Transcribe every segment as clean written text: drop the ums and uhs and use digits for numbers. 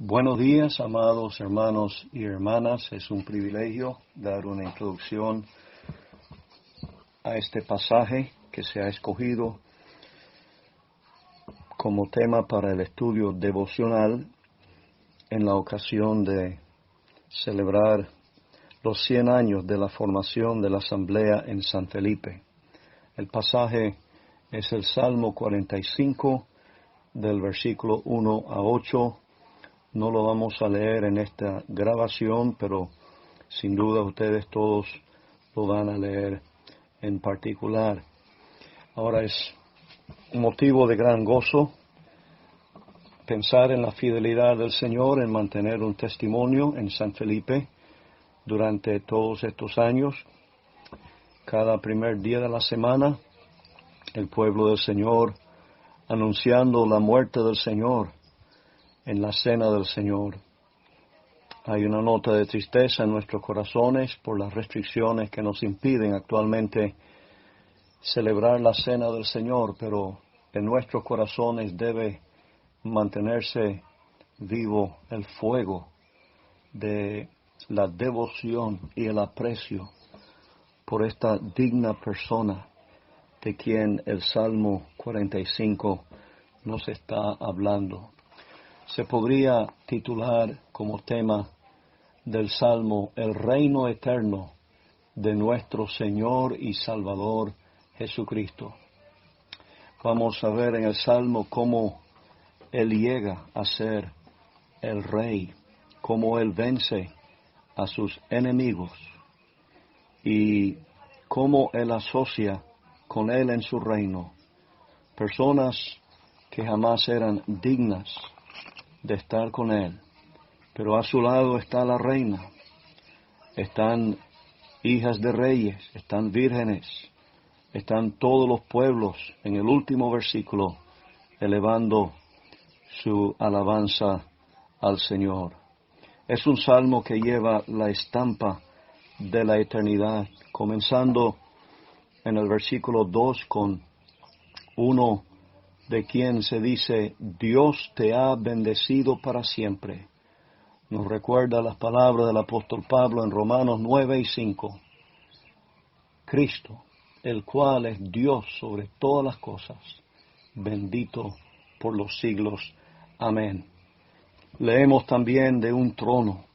Buenos días, amados hermanos y hermanas. Es un privilegio dar una introducción a este pasaje que se ha escogido como tema para el estudio devocional en la ocasión de celebrar los 100 años de la formación de la Asamblea en San Felipe. El pasaje es el Salmo 45 del versículo 1 a 8. No lo vamos a leer en esta grabación, pero sin duda ustedes todos lo van a leer en particular. Ahora es un motivo de gran gozo pensar en la fidelidad del Señor, en mantener un testimonio en San Felipe durante todos estos años. Cada primer día de la semana, el pueblo del Señor anunciando la muerte del Señor en la cena del Señor. Hay una nota de tristeza en nuestros corazones por las restricciones que nos impiden actualmente celebrar la cena del Señor, pero en nuestros corazones debe mantenerse vivo el fuego de la devoción y el aprecio por esta digna persona de quien el Salmo 45 nos está hablando. Se podría titular como tema del Salmo el reino eterno de nuestro Señor y Salvador Jesucristo. Vamos a ver en el Salmo cómo Él llega a ser el Rey, cómo Él vence a sus enemigos y cómo Él asocia con Él en su reino personas que jamás eran dignas de estar con Él, pero a su lado está la reina, están hijas de reyes, están vírgenes, están todos los pueblos en el último versículo elevando su alabanza al Señor. Es un salmo que lleva la estampa de la eternidad, comenzando en el versículo 2 con uno de quien se dice, Dios te ha bendecido para siempre. Nos recuerda las palabras del apóstol Pablo en Romanos 9 y 5. Cristo, el cual es Dios sobre todas las cosas, bendito por los siglos. Amén. Leemos también de un trono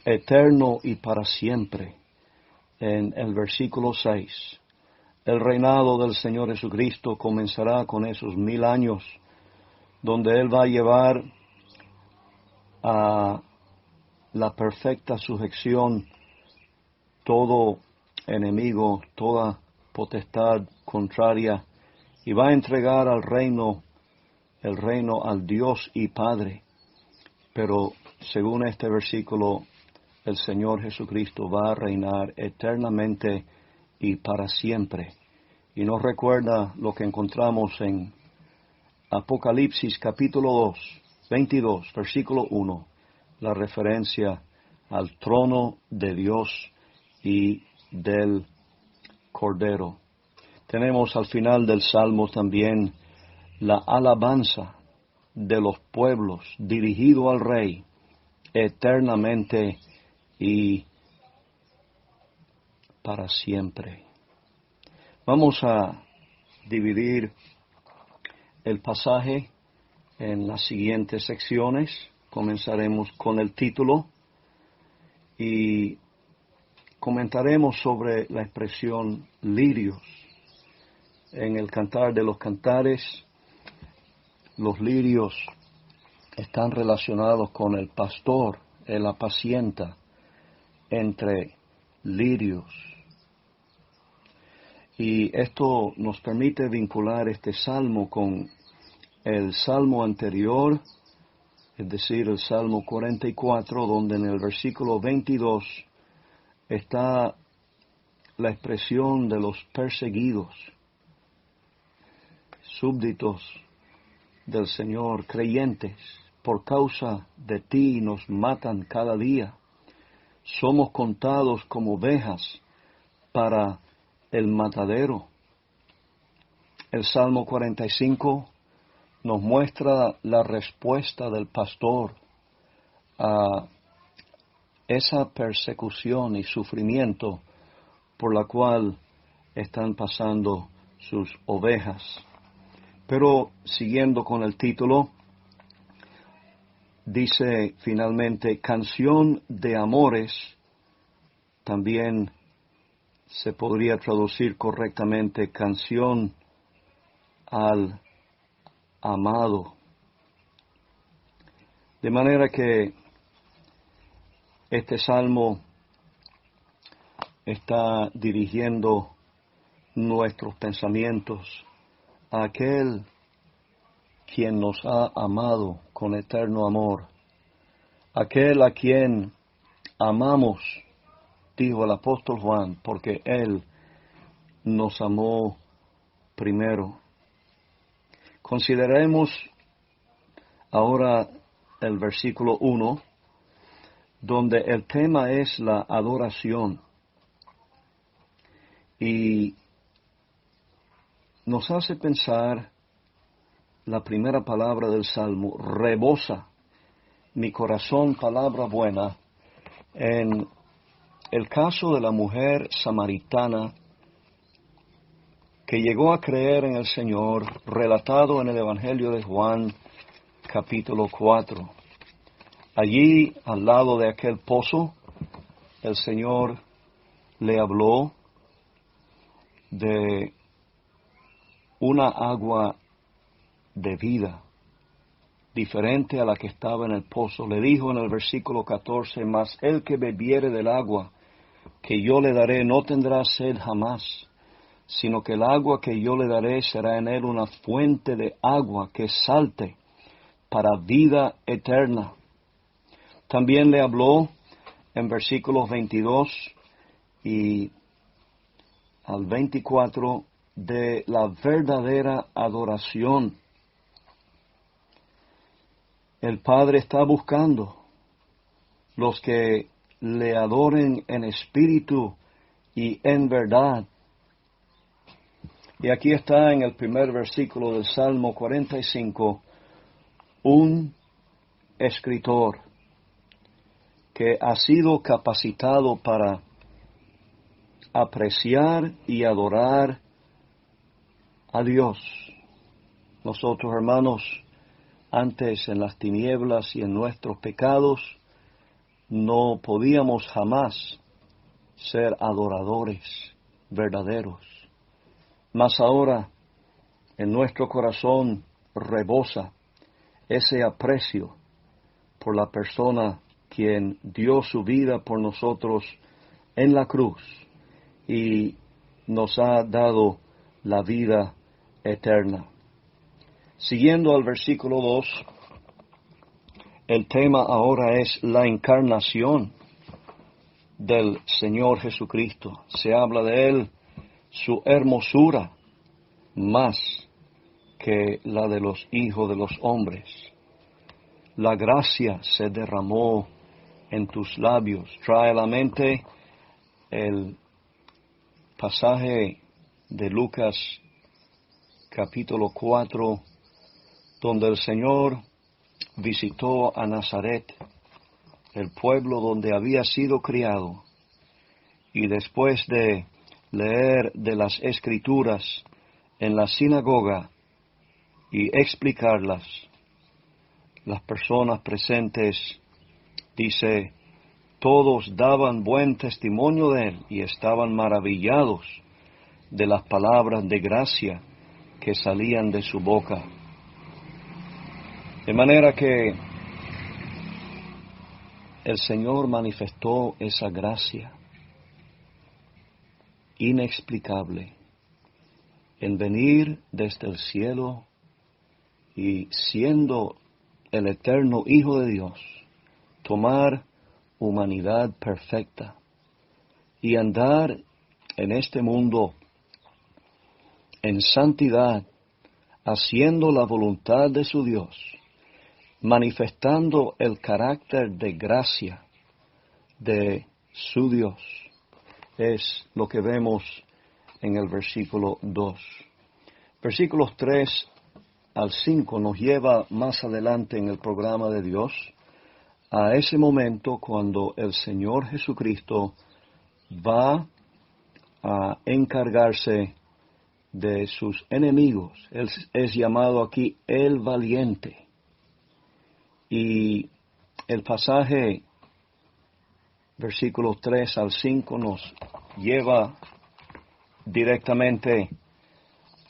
eterno y para siempre en el versículo 6. El reinado del Señor Jesucristo comenzará con esos 1000 años, donde Él va a llevar a la perfecta sujeción todo enemigo, toda potestad contraria, y va a entregar el reino al Dios y Padre. Pero según este versículo, el Señor Jesucristo va a reinar eternamente y para siempre. Y nos recuerda lo que encontramos en Apocalipsis capítulo 2, 22, versículo 1, la referencia al trono de Dios y del Cordero. Tenemos al final del Salmo también la alabanza de los pueblos dirigido al Rey eternamente y para siempre. Vamos a dividir el pasaje en las siguientes secciones. Comenzaremos con el título y comentaremos sobre la expresión lirios. En el Cantar de los Cantares, los lirios están relacionados con el pastor, el apacienta entre lirios. Y esto nos permite vincular este salmo con el salmo anterior, es decir, el Salmo 44, donde en el versículo 22 está la expresión de los perseguidos, súbditos del Señor, creyentes, por causa de ti nos matan cada día. Somos contados como ovejas para el matadero. El Salmo 45 nos muestra la respuesta del pastor a esa persecución y sufrimiento por la cual están pasando sus ovejas. Pero siguiendo con el título, dice finalmente, canción de amores, también se podría traducir correctamente, canción al amado. De manera que este salmo está dirigiendo nuestros pensamientos a aquel quien nos ha amado con eterno amor, aquel a quien amamos, dijo el apóstol Juan, porque Él nos amó primero. Consideremos ahora el versículo 1, donde el tema es la adoración. Y nos hace pensar la primera palabra del Salmo, rebosa mi corazón palabra buena, en el caso de la mujer samaritana que llegó a creer en el Señor, relatado en el Evangelio de Juan, capítulo 4. Allí, al lado de aquel pozo, el Señor le habló de una agua de vida, diferente a la que estaba en el pozo. Le dijo en el versículo 14, mas el que bebiere del agua que yo le daré no tendrá sed jamás, sino que el agua que yo le daré será en él una fuente de agua que salte para vida eterna. También le habló en versículos 22 y al 24 de la verdadera adoración. El Padre está buscando los que le adoren en espíritu y en verdad. Y aquí está en el primer versículo del Salmo 45, un escritor que ha sido capacitado para apreciar y adorar a Dios. Nosotros, hermanos, antes en las tinieblas y en nuestros pecados, no podíamos jamás ser adoradores verdaderos. Mas ahora en nuestro corazón rebosa ese aprecio por la persona quien dio su vida por nosotros en la cruz y nos ha dado la vida eterna. Siguiendo al versículo 2, el tema ahora es la encarnación del Señor Jesucristo. Se habla de Él, su hermosura, más que la de los hijos de los hombres. La gracia se derramó en tus labios. Trae a la mente el pasaje de Lucas capítulo 4, donde el Señor visitó a Nazaret, el pueblo donde había sido criado, y después de leer de las Escrituras en la sinagoga y explicarlas, las personas presentes, dice, todos daban buen testimonio de él y estaban maravillados de las palabras de gracia que salían de su boca. De manera que el Señor manifestó esa gracia inexplicable en venir desde el cielo y siendo el eterno Hijo de Dios, tomar humanidad perfecta y andar en este mundo en santidad, haciendo la voluntad de su Dios, manifestando el carácter de gracia de su Dios. Es lo que vemos en el versículo 2. Versículos 3 al 5 nos lleva más adelante en el programa de Dios a ese momento cuando el Señor Jesucristo va a encargarse de sus enemigos. Él es llamado aquí el valiente. Y el pasaje, versículos 3 al 5, nos lleva directamente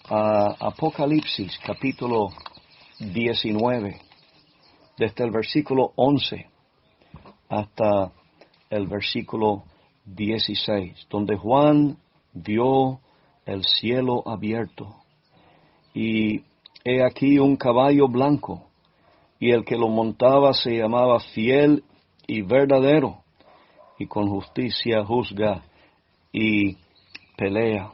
a Apocalipsis, capítulo 19, desde el versículo 11 hasta el versículo 16, donde Juan vio el cielo abierto, y he aquí un caballo blanco, y el que lo montaba se llamaba Fiel y Verdadero, y con justicia juzga y pelea.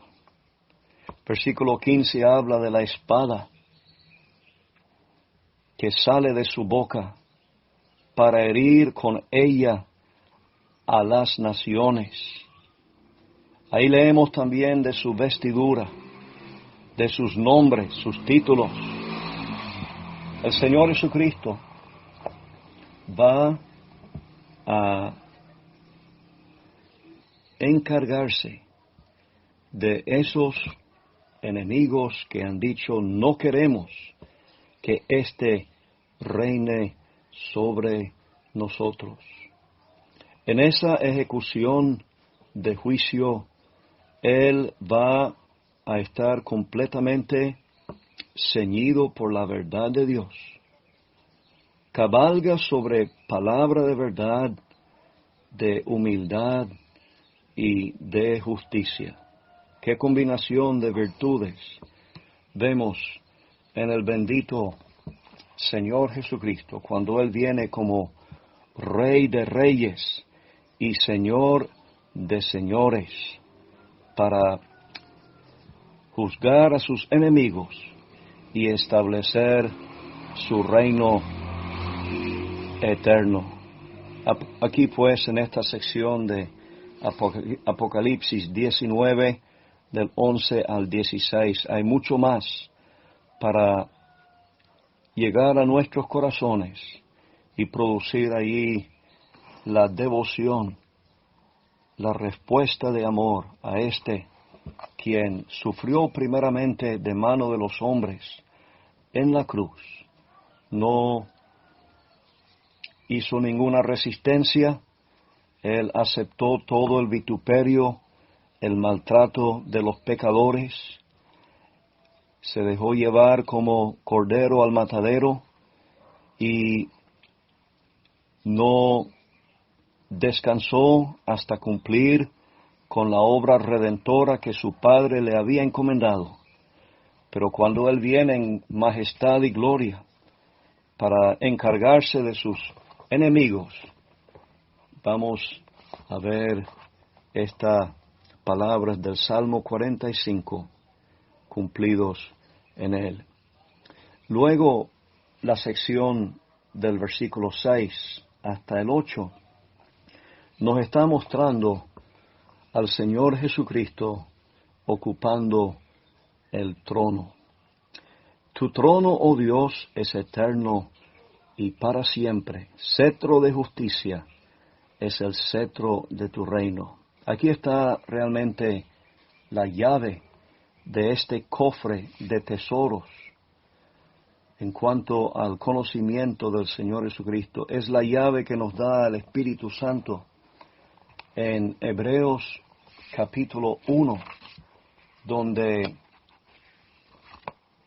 Versículo 15 habla de la espada que sale de su boca para herir con ella a las naciones. Ahí leemos también de su vestidura, de sus nombres, sus títulos. El Señor Jesucristo va a encargarse de esos enemigos que han dicho no queremos que éste reine sobre nosotros. En esa ejecución de juicio, Él va a estar completamente ceñido por la verdad de Dios. Cabalga sobre palabra de verdad, de humildad y de justicia. Qué combinación de virtudes vemos en el bendito Señor Jesucristo cuando Él viene como Rey de Reyes y Señor de Señores para juzgar a sus enemigos y establecer su reino eterno. Aquí pues en esta sección de Apocalipsis 19 del 11 al 16 hay mucho más para llegar a nuestros corazones y producir ahí la devoción, la respuesta de amor a este quien sufrió primeramente de mano de los hombres en la cruz. No hizo ninguna resistencia. Él aceptó todo el vituperio, el maltrato de los pecadores. Se dejó llevar como cordero al matadero y no descansó hasta cumplir con la obra redentora que su Padre le había encomendado. Pero cuando Él viene en majestad y gloria para encargarse de sus enemigos, vamos a ver estas palabras del Salmo 45 cumplidos en Él. Luego, la sección del versículo 6 hasta el 8 nos está mostrando al Señor Jesucristo ocupando el trono. Tu trono, oh Dios, es eterno y para siempre. Cetro de justicia es el cetro de tu reino. Aquí está realmente la llave de este cofre de tesoros. En cuanto al conocimiento del Señor Jesucristo, es la llave que nos da el Espíritu Santo. En Hebreos capítulo 1, donde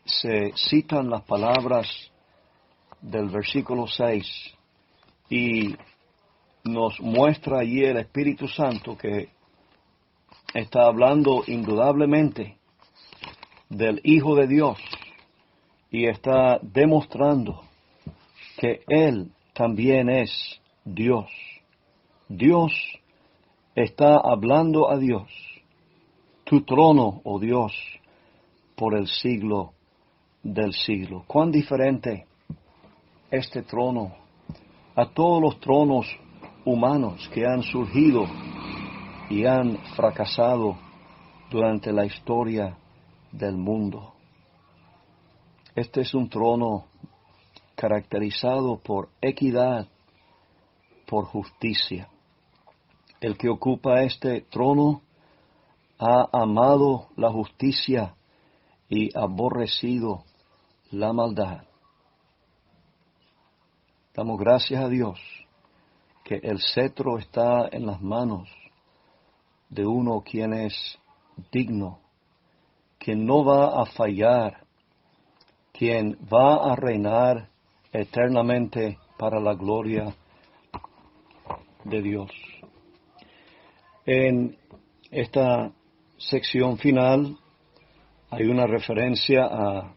se citan las palabras del versículo 6 y nos muestra allí el Espíritu Santo que está hablando indudablemente del Hijo de Dios y está demostrando que Él también es Dios. Dios está hablando a Dios. Tu trono, oh Dios, por el siglo del siglo. Cuán diferente este trono a todos los tronos humanos que han surgido y han fracasado durante la historia del mundo. Este es un trono caracterizado por equidad, por justicia. El que ocupa este trono ha amado la justicia y aborrecido la maldad. Damos gracias a Dios que el cetro está en las manos de uno quien es digno, quien no va a fallar, quien va a reinar eternamente para la gloria de Dios. En esta sección final hay una referencia a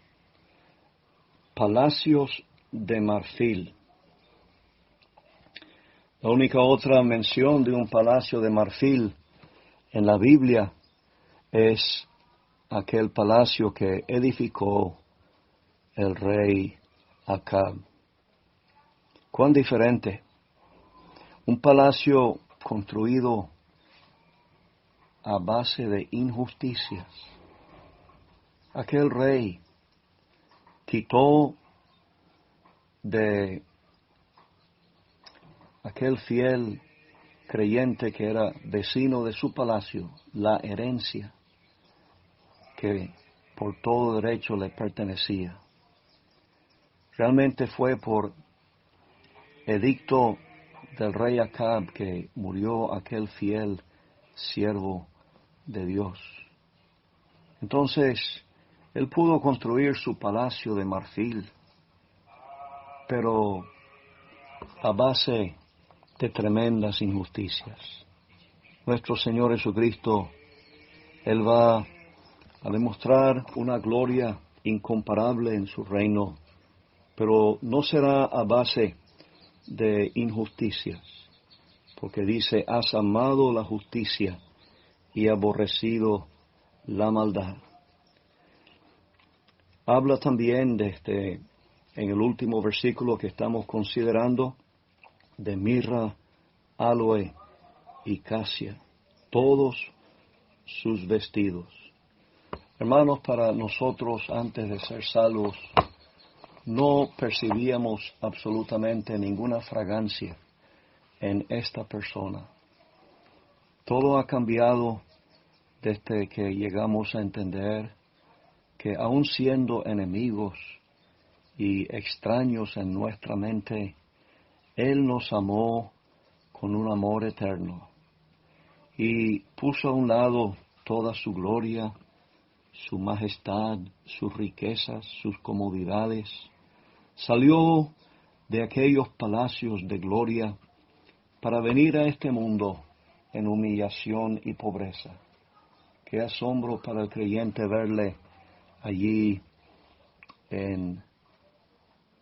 palacios de marfil. La única otra mención de un palacio de marfil en la Biblia es aquel palacio que edificó el rey Acab. Cuán diferente. Un palacio construido a base de injusticias. Aquel rey quitó de aquel fiel creyente que era vecino de su palacio la herencia que por todo derecho le pertenecía. Realmente fue por edicto del rey Acab que murió aquel fiel siervo de Dios. Entonces, él pudo construir su palacio de marfil, pero a base de tremendas injusticias. Nuestro Señor Jesucristo, Él va a demostrar una gloria incomparable en su reino, pero no será a base de injusticias, porque dice, has amado la justicia y aborrecido la maldad. Habla también en el último versículo que estamos considerando, de mirra, aloe y casia, todos sus vestidos. Hermanos, para nosotros antes de ser salvos, no percibíamos absolutamente ninguna fragancia en esta persona. Todo ha cambiado desde que llegamos a entender que aun siendo enemigos y extraños en nuestra mente, Él nos amó con un amor eterno y puso a un lado toda su gloria, su majestad, sus riquezas, sus comodidades. Salió de aquellos palacios de gloria para venir a este mundo en humillación y pobreza. Qué asombro para el creyente verle allí en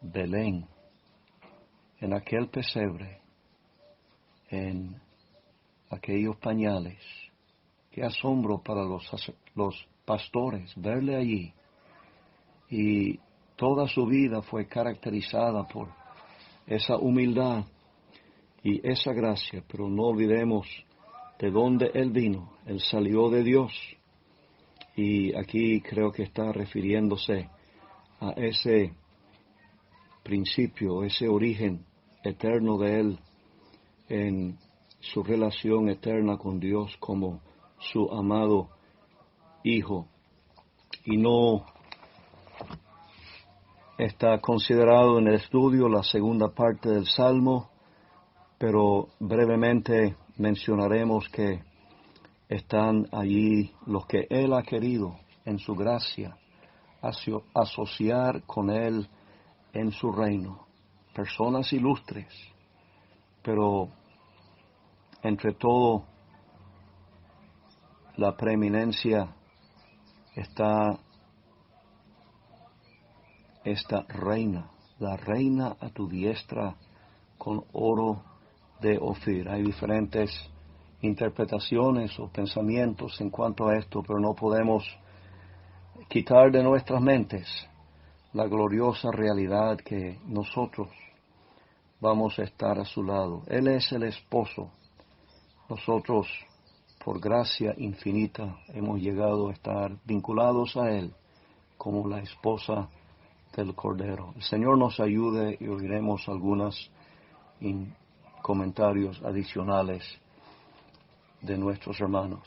Belén, en aquel pesebre, en aquellos pañales. Qué asombro para los pastores verle allí. Y toda su vida fue caracterizada por esa humildad y esa gracia, pero no olvidemos de dónde Él vino. Él salió de Dios. Y aquí creo que está refiriéndose a ese principio, ese origen eterno de Él en su relación eterna con Dios como su amado Hijo. Y no está considerado en el estudio la segunda parte del Salmo, pero brevemente mencionaremos que están allí los que Él ha querido en su gracia asociar con Él en su reino. Personas ilustres, pero entre todo la preeminencia está esta reina, la reina a tu diestra con oro de Ofir. Hay diferentes interpretaciones o pensamientos en cuanto a esto, pero no podemos quitar de nuestras mentes la gloriosa realidad que nosotros vamos a estar a su lado. Él es el esposo. Nosotros, por gracia infinita, hemos llegado a estar vinculados a Él como la esposa del Cordero. El Señor nos ayude y oiremos algunas comentarios adicionales de nuestros hermanos.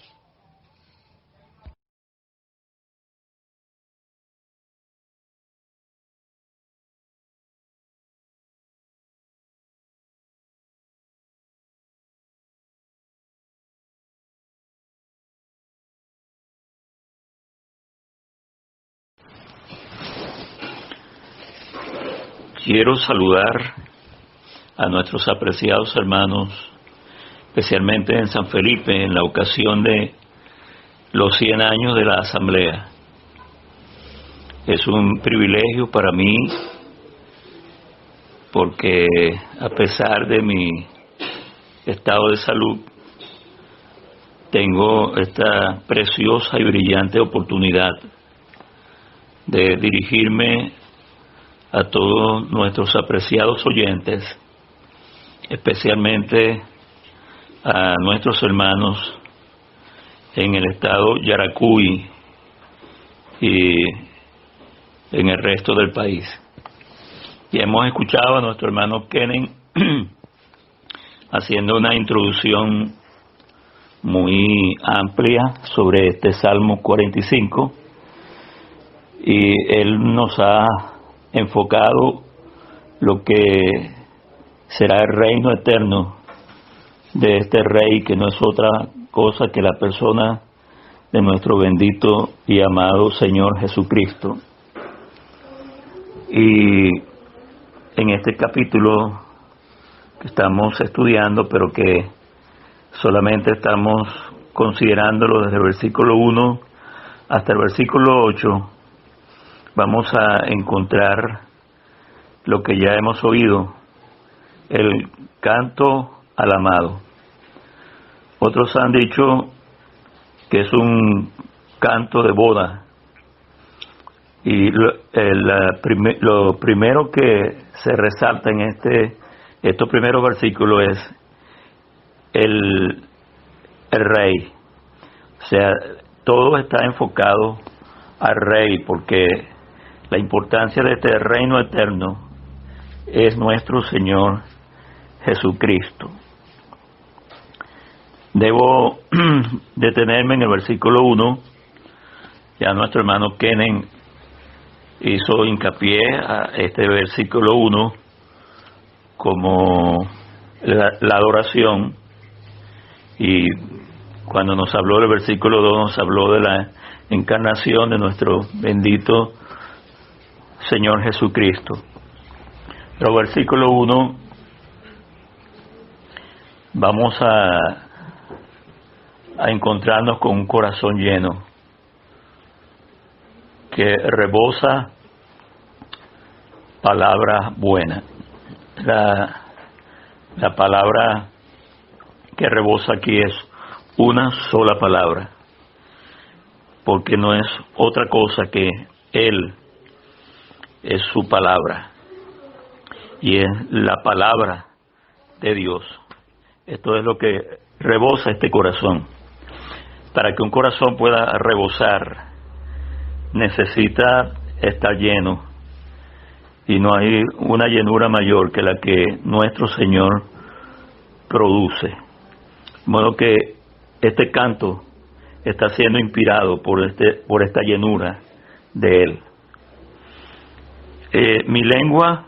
Quiero saludar a nuestros apreciados hermanos, especialmente en San Felipe, en la ocasión de los 100 años de la Asamblea. Es un privilegio para mí porque a pesar de mi estado de salud, tengo esta preciosa y brillante oportunidad de dirigirme a todos nuestros apreciados oyentes, especialmente a nuestros hermanos en el estado Yaracuy y en el resto del país. Y hemos escuchado a nuestro hermano Kenen haciendo una introducción muy amplia sobre este Salmo 45, y él nos ha enfocado lo que será el reino eterno de este Rey, que no es otra cosa que la persona de nuestro bendito y amado Señor Jesucristo. Y en este capítulo que estamos estudiando, pero que solamente estamos considerándolo desde el versículo 1 hasta el versículo 8, vamos a encontrar lo que ya hemos oído, el canto al amado. Otros han dicho que es un canto de boda, y lo primero que se resalta en estos primeros versículos es el rey. O sea, todo está enfocado al rey, porque la importancia de este reino eterno es nuestro Señor Jesucristo. Debo detenerme en el versículo 1. Ya nuestro hermano Kenen hizo hincapié a este versículo 1 como la adoración, y cuando nos habló del versículo 2 nos habló de la encarnación de nuestro bendito Señor Jesucristo. Pero versículo 1 vamos a encontrarnos con un corazón lleno que rebosa palabra buena. La palabra que rebosa aquí es una sola palabra, porque no es otra cosa que Él es su palabra, y es la palabra de Dios. Esto es lo que rebosa este corazón. Para que un corazón pueda rebosar, necesita estar lleno, y no hay una llenura mayor que la que nuestro Señor produce. De modo que este canto está siendo inspirado por esta llenura de Él. Mi lengua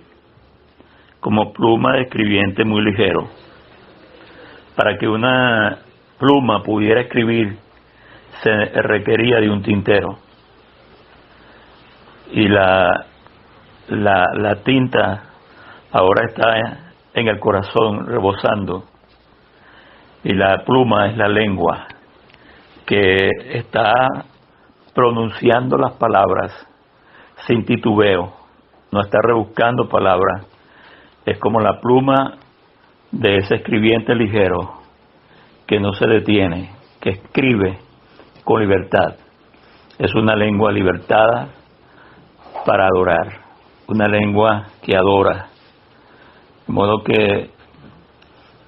como pluma de escribiente muy ligero. Para que una pluma pudiera escribir se requería de un tintero, y la tinta ahora está en el corazón rebosando, y la pluma es la lengua que está pronunciando las palabras sin titubeo, no está rebuscando palabras. Es como la pluma de ese escribiente ligero que no se detiene, que escribe con libertad. Es una lengua libertada para adorar, una lengua que adora. De modo que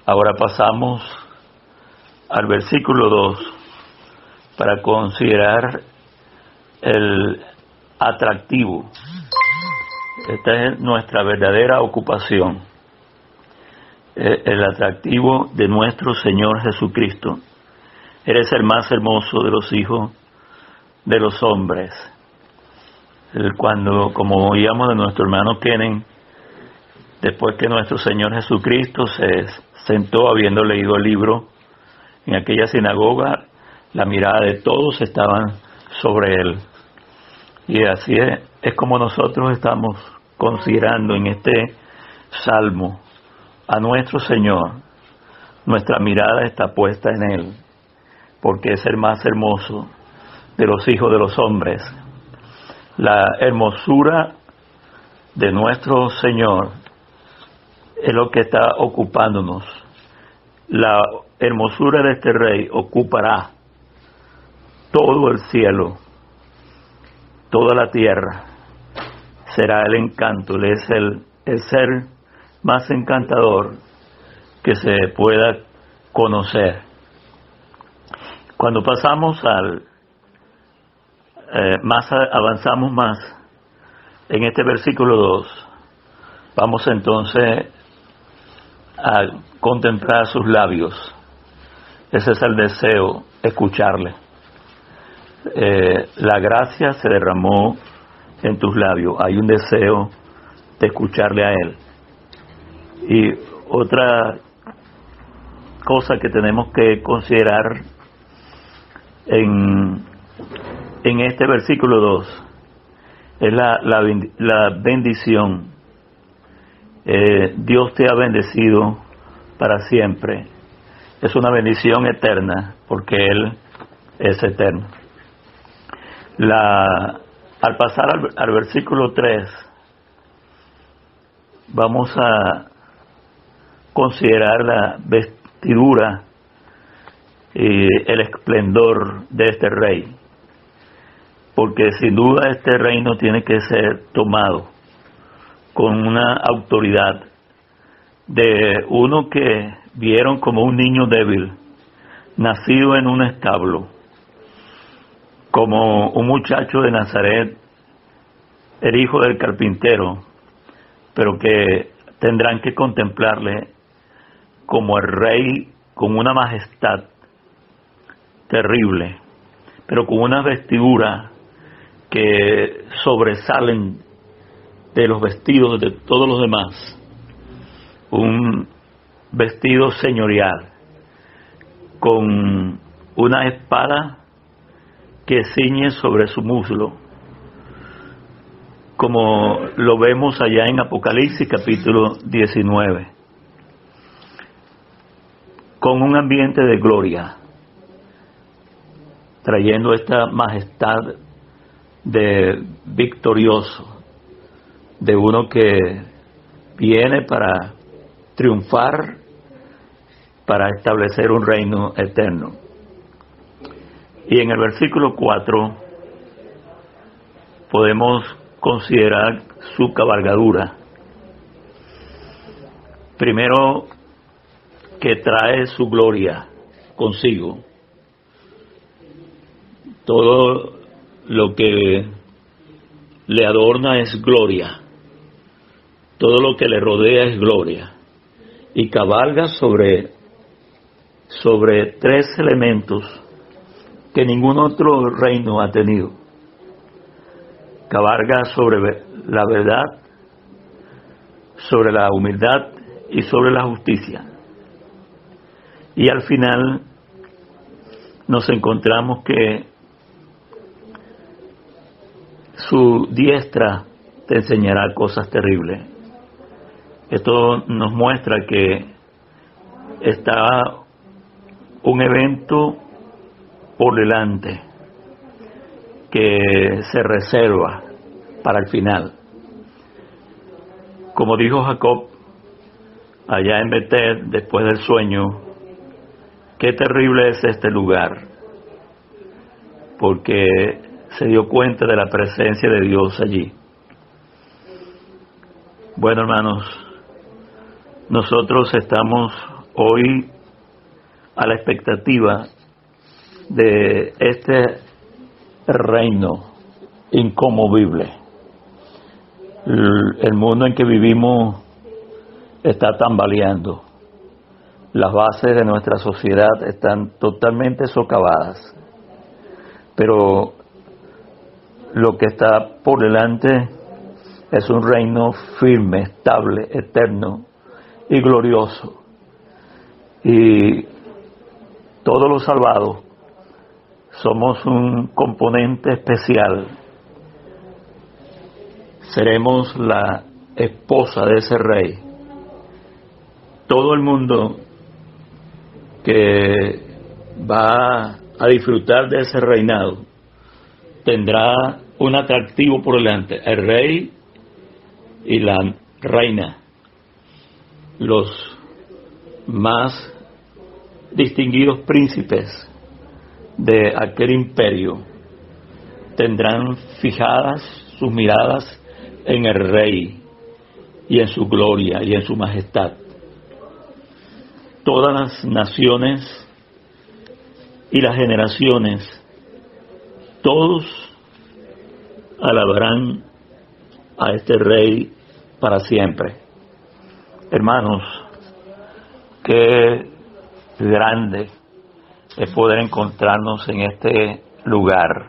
ahora pasamos al versículo 2 para considerar el atractivo. Esta es nuestra verdadera ocupación. el atractivo de nuestro Señor Jesucristo. Eres el más hermoso de los hijos de los hombres. Cuando, como oíamos de nuestro hermano Kenen, después que nuestro Señor Jesucristo se sentó habiendo leído el libro en aquella sinagoga, la mirada de todos estaban sobre él. Y así es como nosotros estamos considerando en este salmo a nuestro Señor. Nuestra mirada está puesta en él, porque es el más hermoso de los hijos de los hombres. La hermosura de nuestro Señor es lo que está ocupándonos. La hermosura de este Rey ocupará todo el cielo, toda la tierra. Será el encanto, Él es el ser más encantador que se pueda conocer. Cuando pasamos avanzamos más en este versículo 2, vamos entonces a contemplar sus labios. Ese es el deseo, escucharle. La gracia se derramó en tus labios. Hay un deseo de escucharle a Él. Y otra cosa que tenemos que considerar en este versículo 2 es la bendición. Dios te ha bendecido para siempre. Es una bendición eterna porque Él es eterno. Al pasar al versículo 3, vamos a considerar la vestidura y el esplendor de este rey, porque sin duda este reino tiene que ser tomado con una autoridad de uno que vieron como un niño débil, nacido en un establo, como un muchacho de Nazaret, el hijo del carpintero, pero que tendrán que contemplarle como el rey, con una majestad terrible, pero con una vestidura que sobresalen de los vestidos de todos los demás. Un vestido señorial, con una espada que ciñe sobre su muslo, como lo vemos allá en Apocalipsis capítulo 19, con un ambiente de gloria, trayendo esta majestad de victorioso, de uno que viene para triunfar, para establecer un reino eterno. Y en el versículo 4 podemos considerar su cabalgadura. Primero, que trae su gloria consigo. Todo lo que le adorna es gloria. Todo lo que le rodea es gloria. Y cabalga sobre 3 elementos que ningún otro reino ha tenido. Cabalga sobre la verdad, sobre la humildad y sobre la justicia. Y al final nos encontramos que su diestra te enseñará cosas terribles. Esto nos muestra que está un evento por delante que se reserva para el final. Como dijo Jacob allá en Betel después del sueño, qué terrible es este lugar, porque se dio cuenta de la presencia de Dios allí. Bueno, hermanos, nosotros estamos hoy a la expectativa de este reino inconmovible. El mundo en que vivimos está tambaleando, las bases de nuestra sociedad están totalmente socavadas, pero lo que está por delante es un reino firme, estable, eterno y glorioso. Y todos los salvados somos un componente especial. Seremos la esposa de ese rey. Todo el mundo que va a disfrutar de ese reinado tendrá un atractivo por delante: el rey y la reina, los más distinguidos príncipes de aquel imperio, tendrán fijadas sus miradas en el rey y en su gloria y en su majestad. Todas las naciones y las generaciones, todos alabarán a este rey para siempre. Hermanos, qué grande es poder encontrarnos en este lugar.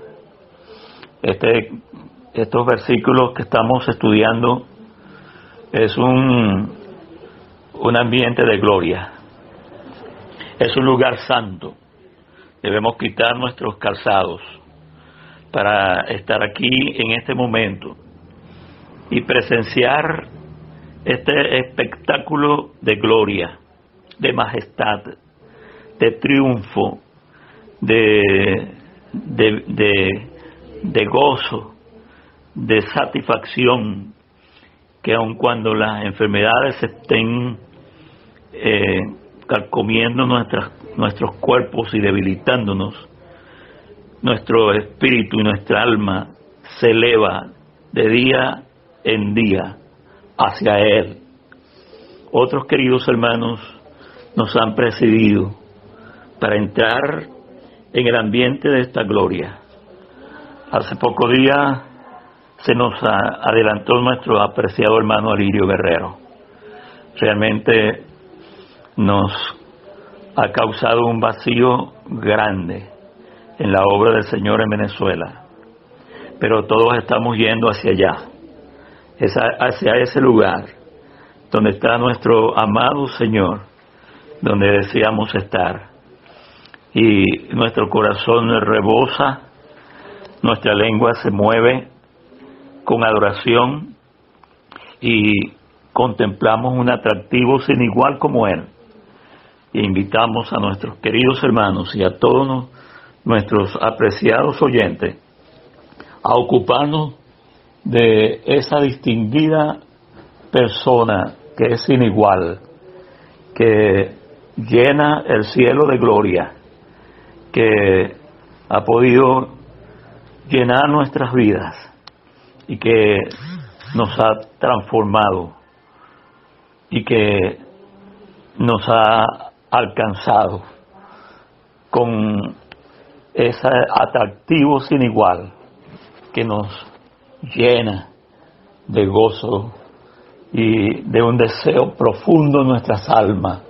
Estos versículos que estamos estudiando es un ambiente de gloria. Es un lugar santo. Debemos quitar nuestros calzados para estar aquí en este momento y presenciar este espectáculo de gloria, de majestad, de triunfo, de gozo, de satisfacción, que aun cuando las enfermedades estén carcomiendo nuestros cuerpos y debilitándonos, nuestro espíritu y nuestra alma se eleva de día en día hacia Él. Otros queridos hermanos nos han precedido para entrar en el ambiente de esta gloria. Hace pocos días se nos adelantó nuestro apreciado hermano Alirio Guerrero. Realmente nos ha causado un vacío grande en la obra del Señor en Venezuela, pero todos estamos yendo hacia allá, hacia ese lugar donde está nuestro amado Señor, donde deseamos estar, y nuestro corazón rebosa, nuestra lengua se mueve con adoración y contemplamos un atractivo sin igual como Él. E invitamos a nuestros queridos hermanos y a todos nuestros apreciados oyentes a ocuparnos de esa distinguida persona que es sin igual, que llena el cielo de gloria, que ha podido llenar nuestras vidas y que nos ha transformado y que nos ha alcanzado con ese atractivo sin igual que nos llena de gozo y de un deseo profundo en nuestras almas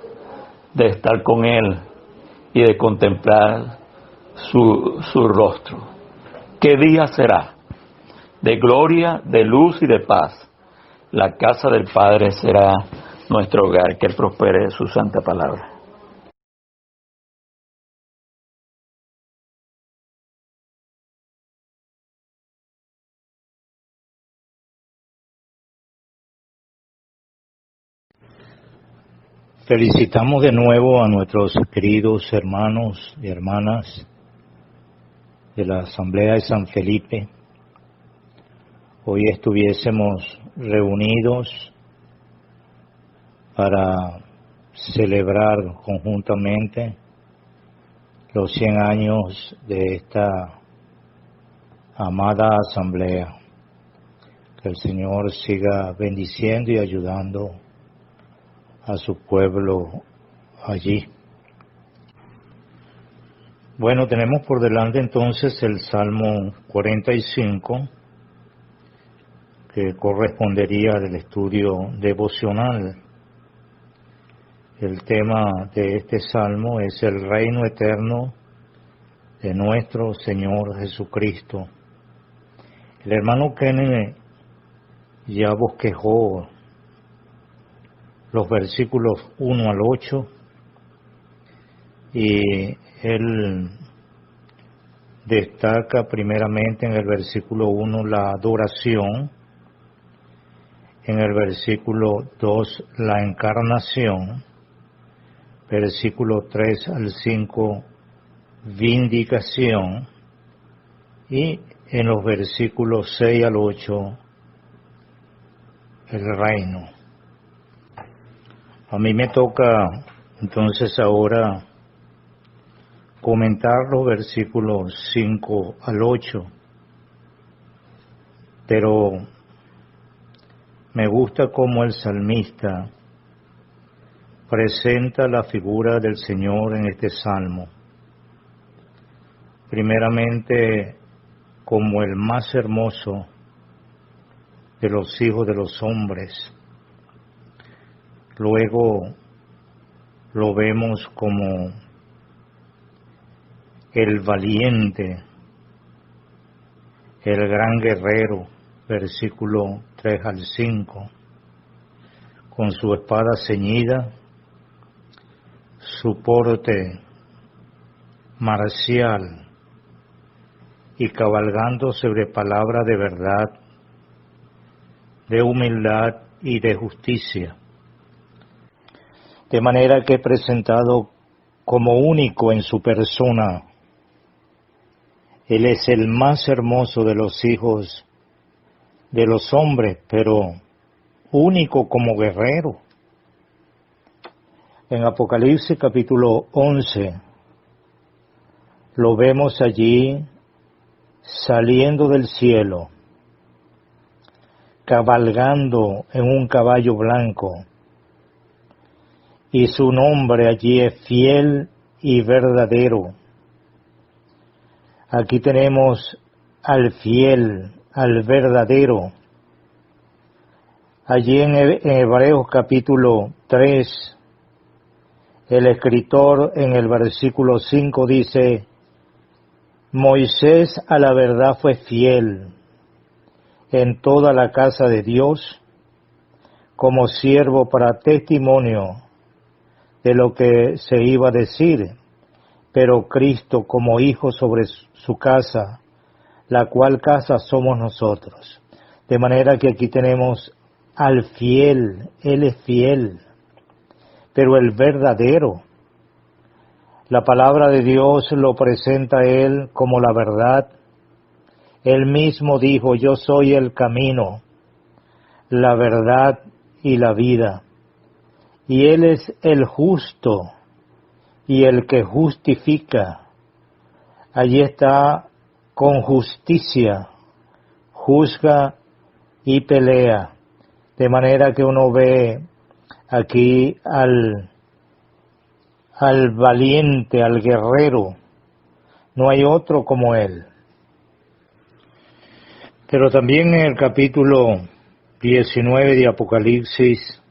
de estar con Él y de contemplar su rostro. ¿Qué día será? De gloria, de luz y de paz. La casa del Padre será nuestro hogar. Que Él prospere su santa palabra. Felicitamos de nuevo a nuestros queridos hermanos y hermanas de la Asamblea de San Felipe. Hoy estuviésemos reunidos para celebrar conjuntamente los 100 años de esta amada Asamblea. Que el Señor siga bendiciendo y ayudando a su pueblo allí. Bueno, tenemos por delante entonces el Salmo 45, que correspondería del estudio devocional. El tema de este salmo es el reino eterno de nuestro Señor Jesucristo. El hermano Kenneth ya bosquejó los versículos 1 al 8 y él destaca primeramente en el versículo 1 la adoración, en el versículo 2 la encarnación, versículo 3 al 5 vindicación y en los versículos 6 al 8 el reino. A mí me toca entonces ahora comentar los versículos 5 al 8, pero me gusta cómo el salmista presenta la figura del Señor en este salmo. Primeramente, como el más hermoso de los hijos de los hombres. Luego lo vemos como el valiente, el gran guerrero, versículo 3 al 5, con su espada ceñida, su porte marcial y cabalgando sobre palabra de verdad, de humildad y de justicia. De manera que presentado como único en su persona, Él es el más hermoso de los hijos de los hombres, pero único como guerrero. En Apocalipsis capítulo 11, lo vemos allí saliendo del cielo, cabalgando en un caballo blanco, y su nombre allí es fiel y verdadero. Aquí tenemos al fiel, al verdadero. Allí en Hebreos capítulo 3, el escritor en el versículo 5 dice: Moisés a la verdad fue fiel en toda la casa de Dios, como siervo para testimonio de lo que se iba a decir, pero Cristo como hijo sobre su casa, la cual casa somos nosotros. De manera que aquí tenemos al fiel, Él es fiel, pero el verdadero. La palabra de Dios lo presenta a Él como la verdad. Él mismo dijo: yo soy el camino, la verdad y la vida. Y Él es el justo y el que justifica. Allí está con justicia, juzga y pelea. De manera que uno ve aquí al valiente, al guerrero. No hay otro como Él. Pero también en el capítulo 19 de Apocalipsis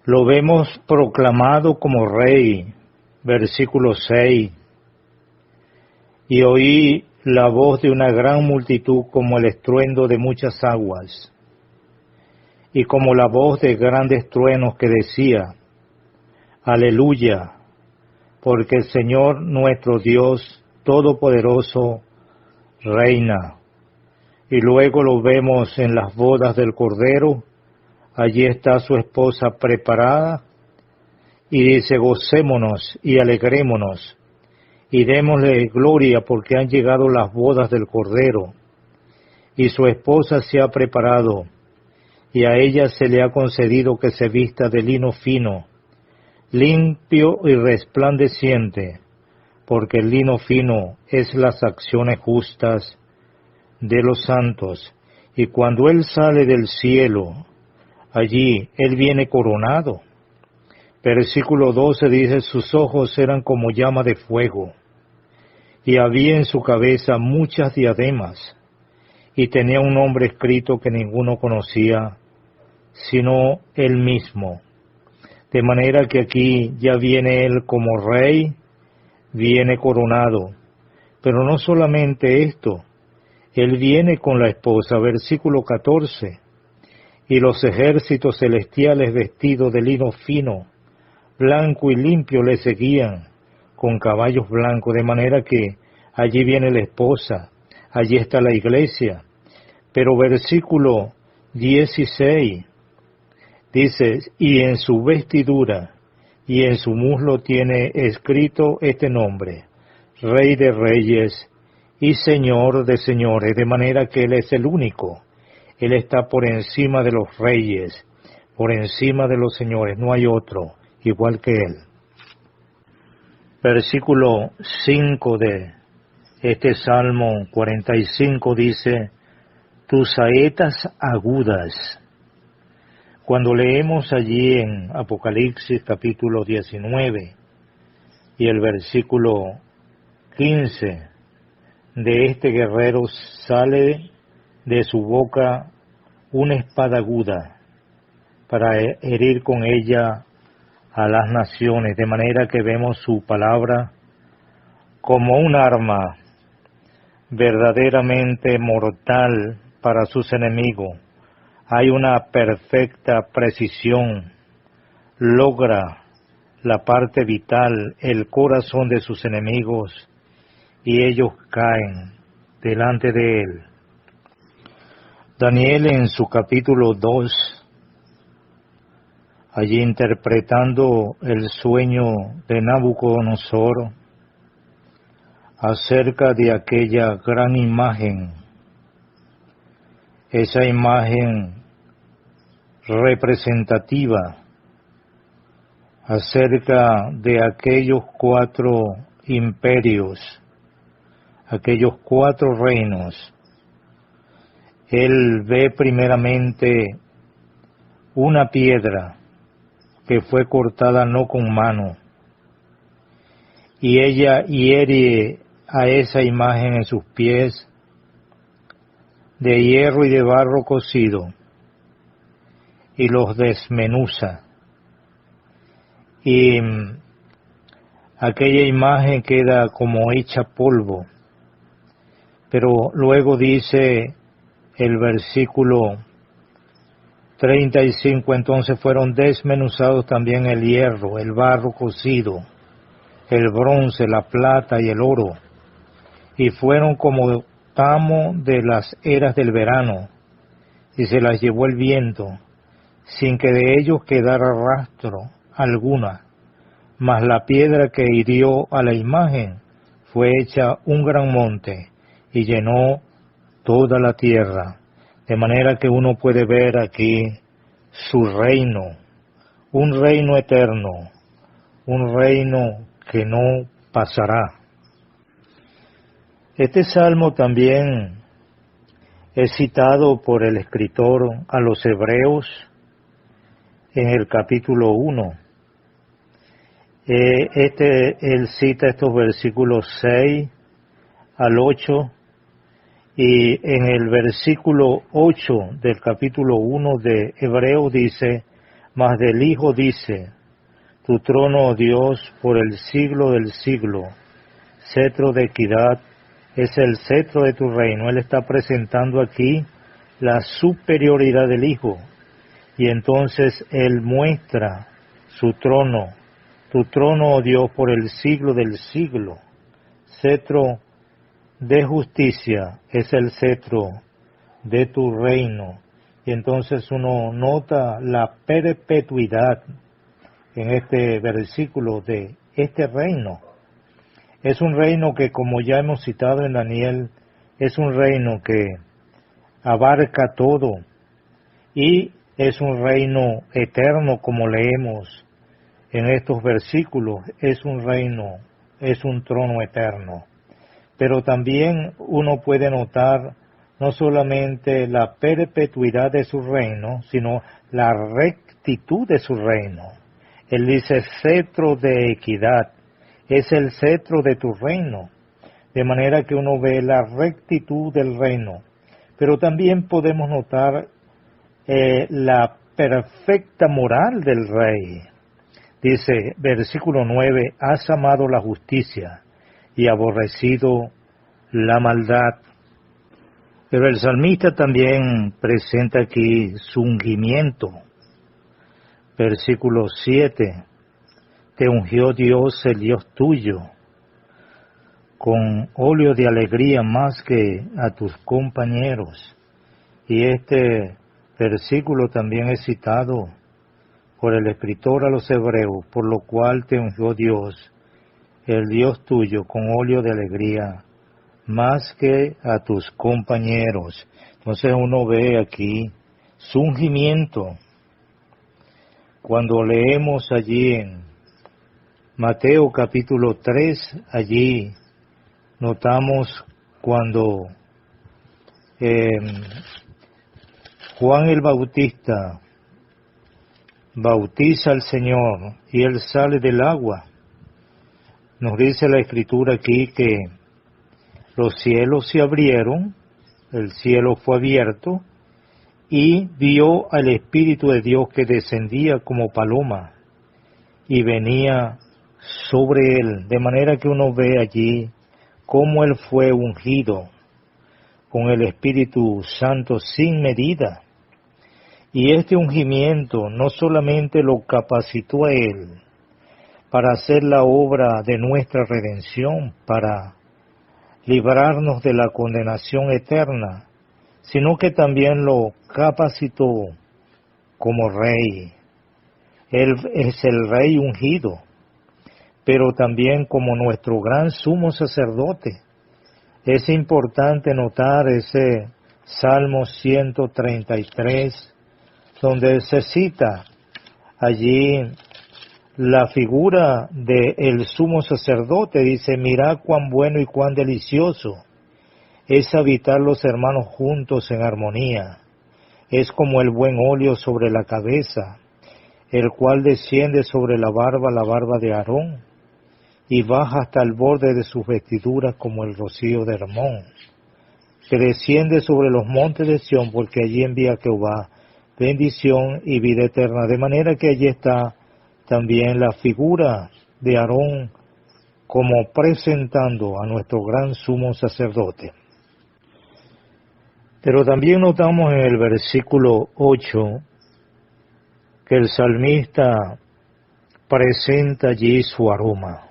lo vemos proclamado como rey, versículo 6, y oí la voz de una gran multitud como el estruendo de muchas aguas, y como la voz de grandes truenos que decía: Aleluya, porque el Señor nuestro Dios Todopoderoso reina. Y luego lo vemos en las bodas del Cordero. Allí está su esposa preparada y dice: gocémonos y alegrémonos y démosle gloria, porque han llegado las bodas del Cordero y su esposa se ha preparado, y a ella se le ha concedido que se vista de lino fino, limpio y resplandeciente, porque el lino fino es las acciones justas de los santos. Y cuando Él sale del cielo, allí Él viene coronado. Versículo 12 dice: sus ojos eran como llama de fuego, y había en su cabeza muchas diademas, y tenía un nombre escrito que ninguno conocía, sino Él mismo. De manera que aquí ya viene Él como Rey, viene coronado. Pero no solamente esto, Él viene con la esposa, versículo 14, y los ejércitos celestiales vestidos de lino fino, blanco y limpio le seguían, con caballos blancos, de manera que allí viene la esposa, allí está la iglesia. Pero versículo 16 dice, y en su vestidura y en su muslo tiene escrito este nombre, Rey de Reyes y Señor de Señores, de manera que Él es el único. Él está por encima de los reyes, por encima de los señores, no hay otro igual que Él. Versículo 5 de este Salmo 45 dice, tus saetas agudas. Cuando leemos allí en Apocalipsis capítulo 19 y el versículo 15, de este guerrero sale de su boca una espada aguda para herir con ella a las naciones, de manera que vemos su palabra como un arma verdaderamente mortal para sus enemigos. Hay una perfecta precisión, logra la parte vital, el corazón de sus enemigos, y ellos caen delante de Él. Daniel en su capítulo 2, allí interpretando el sueño de Nabucodonosor acerca de aquella gran imagen, esa imagen representativa acerca de aquellos 4 imperios, aquellos 4 reinos. Él ve primeramente una piedra que fue cortada no con mano, y ella hiere a esa imagen en sus pies de hierro y de barro cocido, y los desmenuza. Y aquella imagen queda como hecha polvo. Pero luego dice el versículo 35, entonces fueron desmenuzados también el hierro, el barro cocido, el bronce, la plata y el oro, y fueron como tamo de las eras del verano, y se las llevó el viento, sin que de ellos quedara rastro alguna, mas la piedra que hirió a la imagen fue hecha un gran monte, y llenó toda la tierra, de manera que uno puede ver aquí su reino, un reino eterno, un reino que no pasará. Este salmo también es citado por el escritor a los Hebreos en el capítulo 1. Él cita estos versículos 6 al 8, y en el versículo 8 del capítulo 1 de Hebreos dice, mas del Hijo dice, tu trono, oh Dios, por el siglo del siglo, cetro de equidad es el cetro de tu reino. Él está presentando aquí la superioridad del Hijo, y entonces Él muestra su trono, tu trono, oh Dios, por el siglo del siglo, cetro de justicia es el cetro de tu reino. Y entonces uno nota la perpetuidad en este versículo de este reino. Es un reino que, como ya hemos citado en Daniel, es un reino que abarca todo, y es un reino eterno, como leemos en estos versículos. Es un reino, es un trono eterno. Pero también uno puede notar no solamente la perpetuidad de su reino, sino la rectitud de su reino. Él dice cetro de equidad, es el cetro de tu reino, de manera que uno ve la rectitud del reino. Pero también podemos notar la perfecta moral del rey. Dice, versículo 9, has amado la justicia y aborrecido la maldad. Pero el salmista también presenta aquí su ungimiento. Versículo 7, te ungió Dios, el Dios tuyo, con óleo de alegría más que a tus compañeros. Y este versículo también es citado por el escritor a los hebreos, por lo cual te ungió Dios, el Dios tuyo, con óleo de alegría más que a tus compañeros. Entonces uno ve aquí su ungimiento. Cuando leemos allí en Mateo capítulo 3, allí notamos cuando Juan el Bautista bautiza al Señor y Él sale del agua. Nos dice la Escritura aquí que los cielos se abrieron, el cielo fue abierto, y vio al Espíritu de Dios que descendía como paloma y venía sobre él, de manera que uno ve allí cómo él fue ungido con el Espíritu Santo sin medida. Y este ungimiento no solamente lo capacitó a él para hacer la obra de nuestra redención, para librarnos de la condenación eterna, sino que también lo capacitó como rey. Él es el rey ungido, pero también como nuestro gran sumo sacerdote. Es importante notar ese Salmo 133, donde se cita allí la figura del sumo sacerdote. Dice, mirad cuán bueno y cuán delicioso es habitar los hermanos juntos en armonía. Es como el buen óleo sobre la cabeza, el cual desciende sobre la barba de Aarón, y baja hasta el borde de sus vestiduras como el rocío de Hermón, que desciende sobre los montes de Sión, porque allí envía Jehová bendición y vida eterna. De manera que allí está también la figura de Aarón como presentando a nuestro gran sumo sacerdote. Pero también notamos en el versículo 8 que el salmista presenta allí su aroma,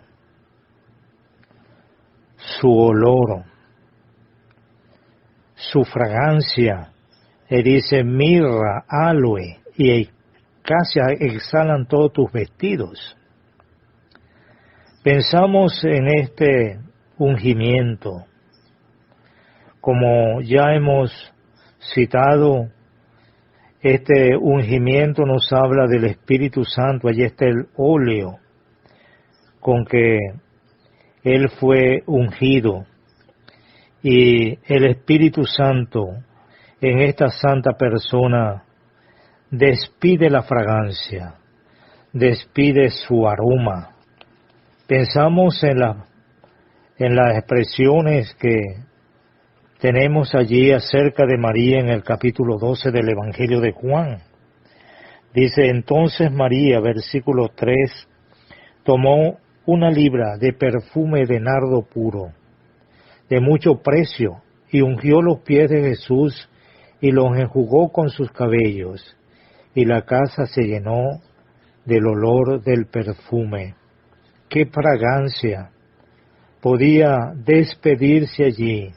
su olor, su fragancia. Él dice mirra, aloe y acacia exhalan todos tus vestidos. Pensamos en este ungimiento. Como ya hemos citado, este ungimiento nos habla del Espíritu Santo. Allí está el óleo con que Él fue ungido. Y el Espíritu Santo en esta santa persona despide la fragancia, despide su aroma. Pensamos en las expresiones que tenemos allí acerca de María en el capítulo 12 del Evangelio de Juan. Dice, entonces María, versículo 3, tomó una libra de perfume de nardo puro, de mucho precio, y ungió los pies de Jesús y los enjugó con sus cabellos, y la casa se llenó del olor del perfume. ¡Qué fragancia podía despedirse allí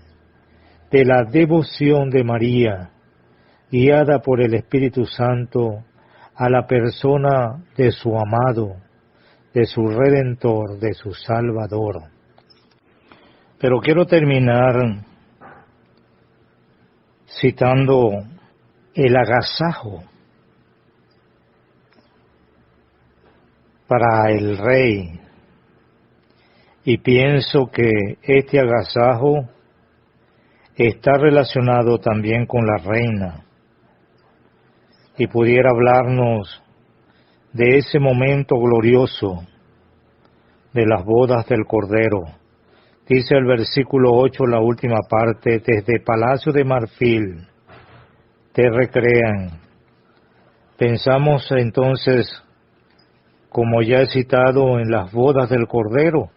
de la devoción de María, guiada por el Espíritu Santo, a la persona de su amado, de su Redentor, de su Salvador? Pero quiero terminar citando el agasajo para el rey, y pienso que este agasajo está relacionado también con la reina, y pudiera hablarnos de ese momento glorioso de las bodas del Cordero. Dice el versículo 8, la última parte, desde palacio de marfil te recrean. Pensamos entonces como ya he citado en las bodas del Cordero,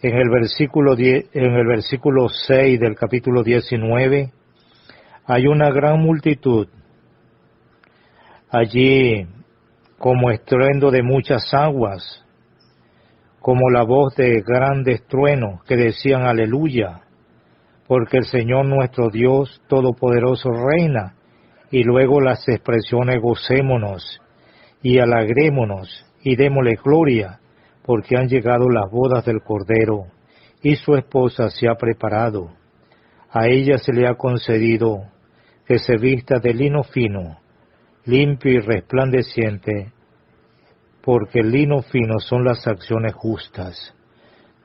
en el versículo 6 del capítulo 19, hay una gran multitud allí, como estruendo de muchas aguas, como la voz de grandes truenos que decían aleluya, porque el Señor nuestro Dios Todopoderoso reina. Y luego las expresiones gocémonos y alegrémonos y démosle gloria, porque han llegado las bodas del Cordero y su esposa se ha preparado. A ella se le ha concedido que se vista de lino fino, limpio y resplandeciente, porque el lino fino son las acciones justas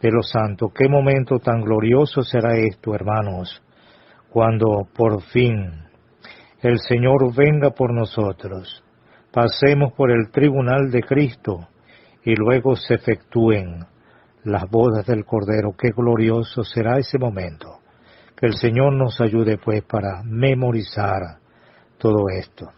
de los santos. Qué momento tan glorioso será esto, hermanos, cuando por fin el Señor venga por nosotros, pasemos por el tribunal de Cristo y luego se efectúen las bodas del Cordero. Qué glorioso será ese momento. Que el Señor nos ayude pues para memorizar todo esto.